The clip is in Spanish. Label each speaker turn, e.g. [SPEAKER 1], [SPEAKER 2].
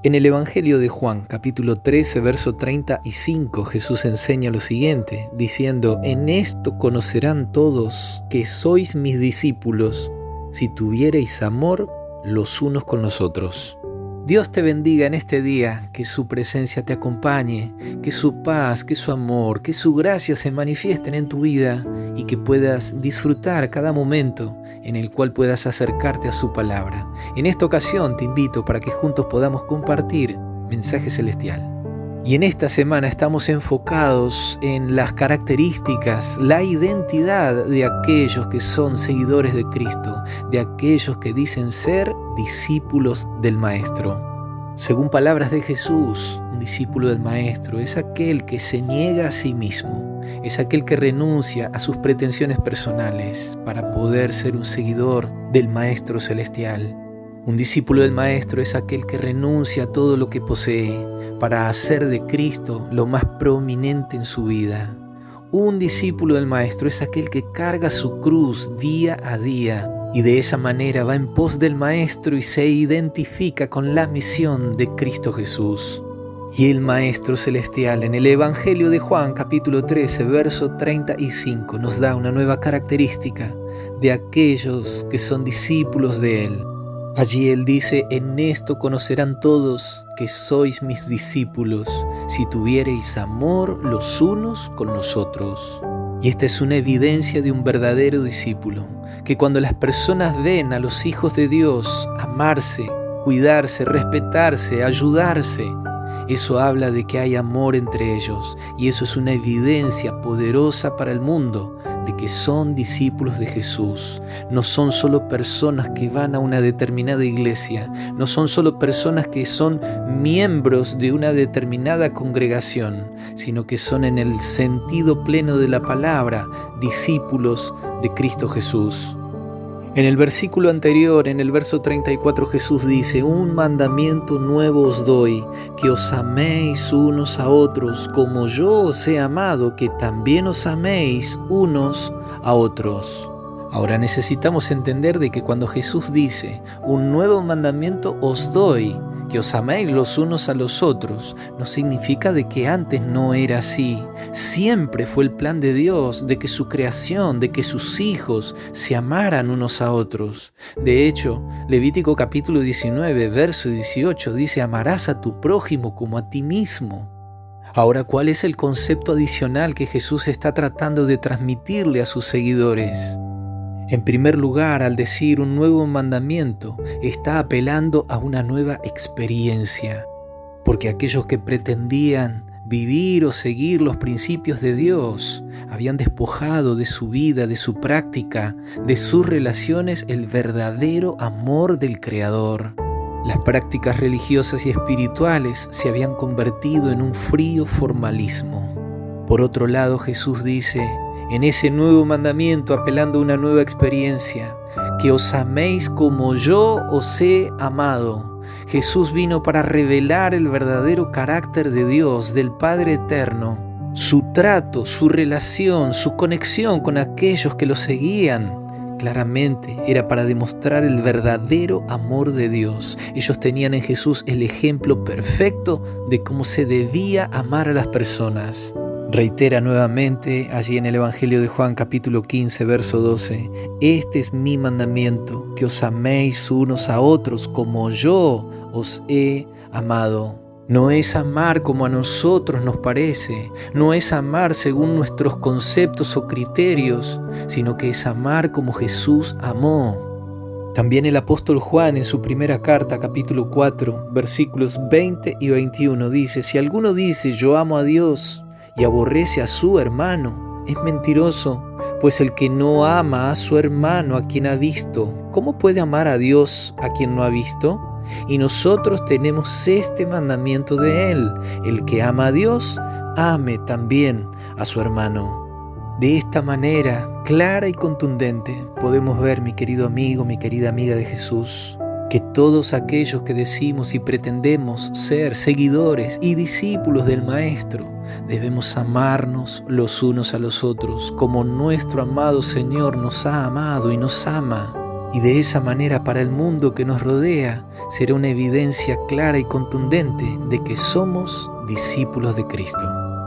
[SPEAKER 1] En el Evangelio de Juan, capítulo 13, verso 35, Jesús enseña lo siguiente, diciendo: «En esto conocerán todos que sois mis discípulos, si tuviereis amor los unos con los otros». Dios te bendiga en este día, que su presencia te acompañe, que su paz, que su amor, que su gracia se manifiesten en tu vida y que puedas disfrutar cada momento en el cual puedas acercarte a su palabra. En esta ocasión te invito para que juntos podamos compartir Mensaje Celestial. Y en esta semana estamos enfocados en las características, la identidad de aquellos que son seguidores de Cristo, de aquellos que dicen ser discípulos del Maestro. Según palabras de Jesús, un discípulo del Maestro es aquel que se niega a sí mismo, es aquel que renuncia a sus pretensiones personales para poder ser un seguidor del Maestro Celestial. Un discípulo del Maestro es aquel que renuncia a todo lo que posee para hacer de Cristo lo más prominente en su vida. Un discípulo del Maestro es aquel que carga su cruz día a día y de esa manera va en pos del Maestro y se identifica con la misión de Cristo Jesús. Y el Maestro Celestial en el Evangelio de Juan capítulo 13 verso 35 nos da una nueva característica de aquellos que son discípulos de Él. Allí Él dice: «En esto conocerán todos que sois mis discípulos, si tuviereis amor los unos con los otros». Y esta es una evidencia de un verdadero discípulo, que cuando las personas ven a los hijos de Dios amarse, cuidarse, respetarse, ayudarse, eso habla de que hay amor entre ellos, y eso es una evidencia poderosa para el mundo de que son discípulos de Jesús. No son solo personas que van a una determinada iglesia, no son solo personas que son miembros de una determinada congregación, sino que son en el sentido pleno de la palabra discípulos de Cristo Jesús. En el versículo anterior, en el verso 34, Jesús dice: «Un mandamiento nuevo os doy, que os améis unos a otros, como yo os he amado, que también os améis unos a otros». Ahora necesitamos entender de que cuando Jesús dice: «Un nuevo mandamiento os doy, que os améis los unos a los otros», no significa de que antes no era así. Siempre fue el plan de Dios de que su creación, de que sus hijos se amaran unos a otros. De hecho, Levítico capítulo 19, verso 18 dice: «Amarás a tu prójimo como a ti mismo». Ahora, ¿cuál es el concepto adicional que Jesús está tratando de transmitirle a sus seguidores? En primer lugar, al decir un nuevo mandamiento, está apelando a una nueva experiencia, porque aquellos que pretendían vivir o seguir los principios de Dios habían despojado de su vida, de su práctica, de sus relaciones, el verdadero amor del Creador. Las prácticas religiosas y espirituales se habían convertido en un frío formalismo. Por otro lado, Jesús dice, en ese nuevo mandamiento, apelando a una nueva experiencia, que os améis como yo os he amado. Jesús vino para revelar el verdadero carácter de Dios, del Padre Eterno, su trato, su relación, su conexión con aquellos que lo seguían. Claramente era para demostrar el verdadero amor de Dios. Ellos tenían en Jesús el ejemplo perfecto de cómo se debía amar a las personas. Reitera nuevamente allí en el Evangelio de Juan capítulo 15 verso 12: «Este es mi mandamiento, que os améis unos a otros como yo os he amado». No es amar como a nosotros nos parece, no es amar según nuestros conceptos o criterios, sino que es amar como Jesús amó. También el apóstol Juan en su primera carta, capítulo 4, versículos 20 y 21 dice: «Si alguno dice yo amo a Dios y aborrece a su hermano, es mentiroso, pues el que no ama a su hermano a quien ha visto, ¿cómo puede amar a Dios a quien no ha visto? Y nosotros tenemos este mandamiento de Él: el que ama a Dios, ame también a su hermano». De esta manera, clara y contundente, podemos ver, mi querido amigo, mi querida amiga de Jesús, que todos aquellos que decimos y pretendemos ser seguidores y discípulos del Maestro, debemos amarnos los unos a los otros, como nuestro amado Señor nos ha amado y nos ama. Y de esa manera para el mundo que nos rodea será una evidencia clara y contundente de que somos discípulos de Cristo.